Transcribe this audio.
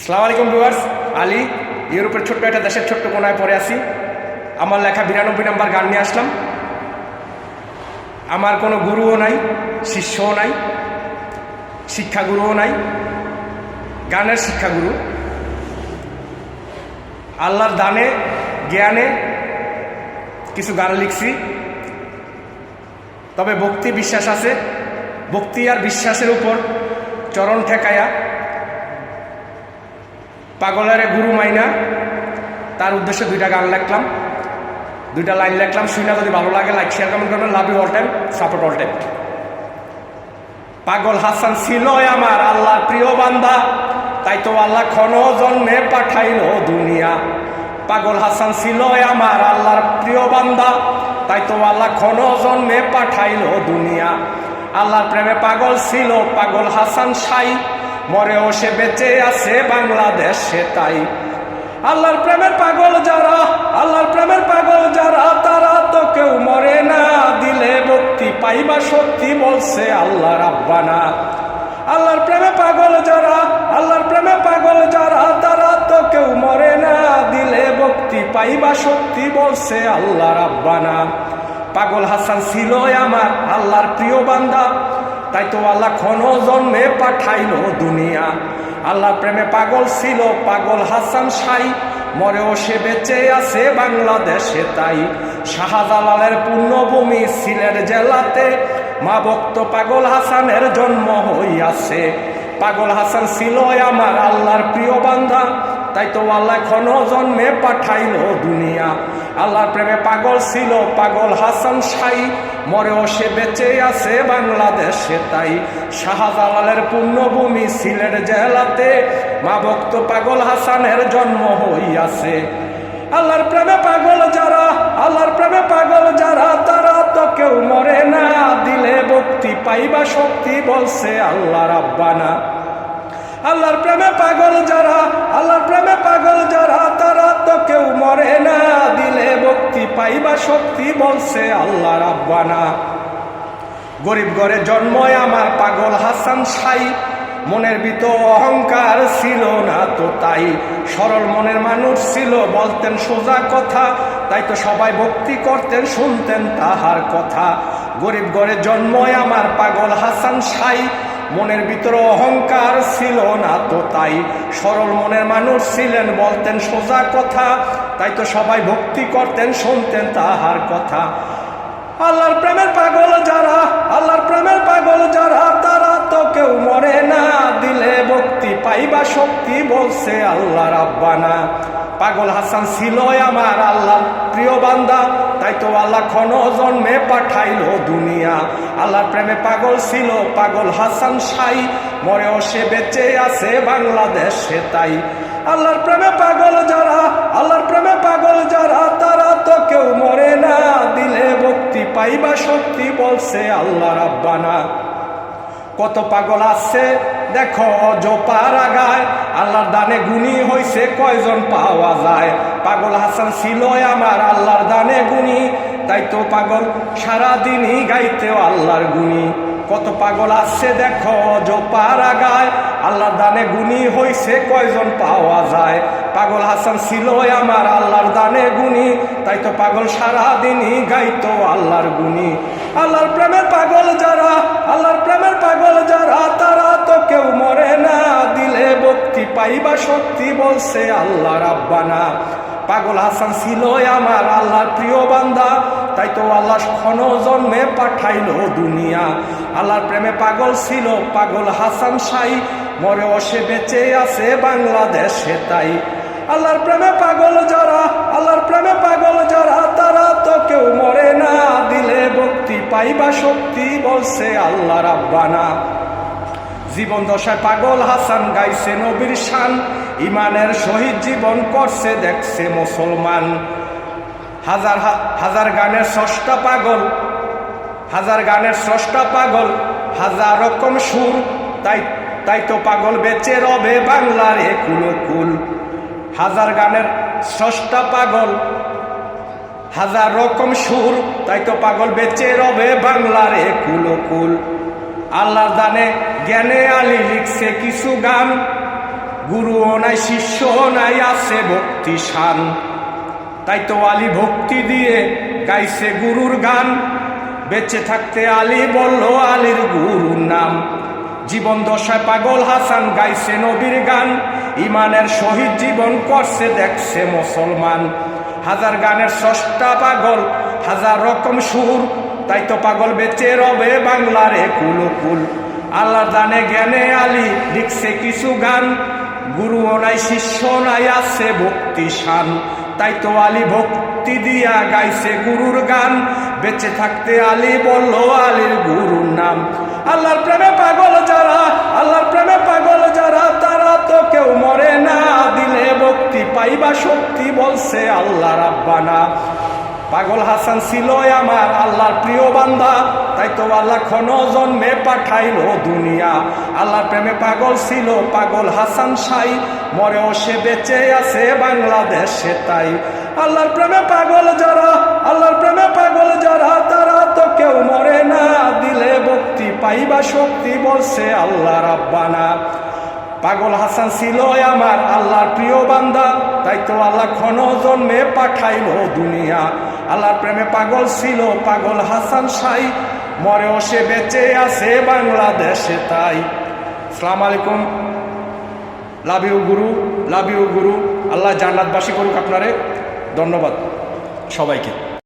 আসসালামু আলাইকুম ভিউয়ার্স, আলী ইউরোপের ছোট্ট একটা দেশের ছোট্ট কোনায় পড়ে আছি। আমার লেখা 92 নম্বর গান নিয়ে আসলাম। আমার কোনো গুরুও নাই, শিষ্যও নাই, শিক্ষাগুরুও নাই, গানের শিক্ষাগুরু। আল্লাহর দানে জ্ঞানে কিছু গান লিখছি, তবে ভক্তি বিশ্বাস আছে। ভক্তি আর বিশ্বাসের উপর চরণ ঠেকায়া পাগলের গুরু মাইনা তার উদ্দেশ্যে দুইটা গান লিখলাম, দুইটা লাইন লিখলাম। শুনে যদি ভালো লাগে লাইক শেয়ার কমেন্ট করবেন। Love you all time, support all time. পাগল হাসান ছিল আমার আল্লাহর প্রিয় বান্দা, তাই তো আল্লাহ ক্ষণ জন্মে পাঠাইল দুনিয়া। পাগল হাসান ছিল আমার আল্লাহর প্রিয় বান্দা, তাই তো আল্লাহ ক্ষণ জন্মে পাঠাইল দুনিয়া। আল্লাহর প্রেমে পাগল ছিল পাগল হাসান সাই, মরেও সে বেঁচে আছে বাংলাদেশে তাই। আল্লাহর প্রেমের পাগল যারা, আল্লাহর প্রেমের পাগল যারা, তারা তো কেউ মরে না, দিলে ভক্তি পাইবা শক্তি বলছে আল্লাহ রাব্বানা। আল্লাহর প্রেমে পাগল যারা, আল্লাহর প্রেমে পাগল যারা, তারা তো কেউ মরে না, দিলে ভক্তি পাইবা শক্তি বলছে আল্লাহ রাব্বানা। পাগল হাসান ছিল আমার আল্লাহর প্রিয় বান্দা, তাই তো আল্লাহ ক্ষণ জন্মে পাঠাইল দুনিয়া। আল্লাহর প্রেমে পাগল ছিল পাগল হাসান সাই, মরেও সে বেঁচে আছে বাংলাদেশে তাই। শাহজালালের পুণ্যভূমি সিলেট জেলাতে মা ভক্ত পাগল হাসানের জন্ম হইয়াছে। পাগল হাসান ছিল আমার আল্লাহর প্রিয় বান্দা, তাই তো আল্লাহ ক্ষণ জন্মে পাঠাইল দুনিয়া। আল্লাহর প্রেমে পাগল ছিল পাগল হাসান সাই, মরেও সে বেঁচে আছে বাংলাদেশে তাই। শাহজালালের পুণ্যভূমি সিলেট জেলাতে মা ভক্ত পাগল হাসানের জন্ম হইয়াছে। আল্লাহর প্রেমে পাগল যারা, আল্লাহর প্রেমে পাগল যারা, তারা তো কেউ মরে না, দিলে ভক্তি পাইবা শক্তি বলছে আল্লাহ রাব্বানা। আল্লাহর প্রেমে পাগল যারা, আল্লাহর প্রেমে পাগল যারা, তারা তো কেউ মরে না, দিলে ভক্তি পাইবা শক্তি বলছে আল্লাহ রাব্বানা। গরিব ঘরে জন্ময় আমার পাগল হাসান সাই, মনের ভিতর অহংকার ছিল না তো তাই। সরল মনের মানুষ ছিল, বলতেন সোজা কথা, তাই তো সবাই ভক্তি করতেন, শুনতেন তাহার কথা। গরিব ঘরে জন্ময় আমার পাগল হাসান সাই, মনের ভিতরে অহংকার ছিল না তো তাই। সরল মনের মানুষ ছিলেন, বলতেন সোজা কথা, তাই তো সবাই ভক্তি করতেন, শুনতেন তাহার কথা। আল্লাহর প্রেমের পাগল যারা, আল্লাহর প্রেমের পাগল যারা, তারা তো কেউ মরে না, দিলে ভক্তি পাইবা শক্তি বলছে আল্লাহ রাব্বানা। পাগল হাসান ছিল আমার আল্লাহর প্রিয় বান্দা, তাই তো আল্লাহ ক্ষণ জন্মে পাঠাইল দুনিয়া। আল্লাহর প্রেমে পাগল ছিল পাগল হাসান সাই, মরেও সে বেঁচে আছে বাংলাদেশে তাই। আল্লাহর প্রেমে পাগল যারা, আল্লাহর প্রেমে পাগল যারা, তারা তো কেউ মরে না, দিলে ভক্তি পাইবা শক্তি বলছে আল্লাহ রাব্বানা। কত পাগল আছে দেখো জোপার আগায়, আল্লাহর দানে গুণী হইছে কয়জন পাওয়া যায়। পাগল হাসান ছিল আমার আল্লাহর দানে গুণী, তাই তো পাগল সারাদিনই গাইতেও আল্লাহর গুণী। কত পাগল আছে দেখো জোপার আগায়, আল্লাহর দানে গুণী হইছে কয়জন পাওয়া যায়। পাগল হাসান ছিল আমার আল্লাহর দানে গুণী, তাই তো পাগল সারাদিনই গাইতো আল্লাহর গুণী। আল্লাহর প্রেমের পাগল যারা, আল্লাহর প্রেমের পাগল যারা, তারা তো কেউ মরে না, দিলে ভক্তি পাইবা শক্তি বলছে আল্লাহ রাব্বানা। পাগল হাসান ছিল আমার আল্লাহর প্রিয় বান্দা, তাই তো আল্লাহ ক্ষণ জন্মে পাঠাইল দুনিয়া। আল্লাহর প্রেমে পাগল ছিল পাগল হাসান সাই, মরেও সে বেঁচে আছে বাংলাদেশে তাই। আল্লাহর প্রেমে পাগল যারা, আল্লাহর প্রেমে পাগল যারা, তারা তো কেউ মরে না, দিলে ভক্তি পাইবা শক্তি বলছে আল্লাহ রাব্বানা। জীবন দশায় পাগল হাসান গাইছে নবীর শান, ইমানের সহিত জীবন করছে দেখছে মুসলমান। হাজার হাজার গানের স্রষ্টা পাগল, হাজার গানের স্রষ্টা পাগল, হাজার রকম সুর, তাই তাই তো পাগল বেঁচে রবে বাংলার একুল কুল। হাজার গানের স্রষ্টা পাগল, হাজার রকম সুর, তাই তো পাগল বেঁচে রবে বাংলার একুল কুল। আল্লাহর দানে জ্ঞানে আলী লিখছে কিছু গান, গুরুও নাই শিষ্য নাই, আছে ভক্তি শান। তাই তো আলী ভক্তি দিয়ে গাইছে গুরুর গান। বেঁচে থাকতে আলী বলল আলীর গুরুর নাম। জীবন দশায় পাগল হাসান গাইছে নবীর গান। ইমানের শহীদ জীবন করছে দেখছে মুসলমান। হাজার গানের স্রষ্টা পাগল, হাজার রকম সুর। তাই তো পাগল বেঁচে রবে বাংলার কুলকুল। আল্লাহর দানে জ্ঞানে আলী লিখছে কিছু গান। গুরুও নাই শিষ্য নাই, আছে ভক্তি শান। তাই তো আলী ভক্তি দিয়া গাইছে গুরুর গান। বেঁচে থাকতে আলী বলল আলীর গুরুর নাম। আল্লাহর প্রেমে পাগল যারা, আল্লাহর প্রেমে পাগল যারা, তারা তো কেউ মরে না। দিলে ভক্তি পাইবা শক্তি, বলছে আল্লাহ রাব্বানা। পাগল হাসান ছিল আমার আল্লাহর প্রিয় বান্দা। তাই তো আল্লাহ ক্ষণ জন্মে পাঠাইলো দুনিয়া। আল্লাহর প্রেমে পাগল ছিল পাগল হাসান সাই। মরেও সে বেঁচে আছে বাংলাদেশে তাই। আল্লাহর প্রেমে পাগল যারা, আল্লাহর প্রেমে পাগল যারা, তারা তো কেউ মরে না। দিলে ভক্তি পাইবা শক্তি, বলছে আল্লাহ রাব্বানা। পাগল হাসান ছিল আমার আল্লাহর প্রিয় বান্দা। তাই তো আল্লাহ ক্ষণ জন্মে পাঠাইলো দুনিয়া। আল্লাহর প্রেমে পাগল ছিল পাগল হাসান সাই। মরেও সে বেঁচে আছে বাংলাদেশে তাই। আসসালামু আলাইকুম। Love you Guru, love you গুরু। আল্লাহ জান্নাতবাসী করুক আপনারে। ধন্যবাদ সবাইকে।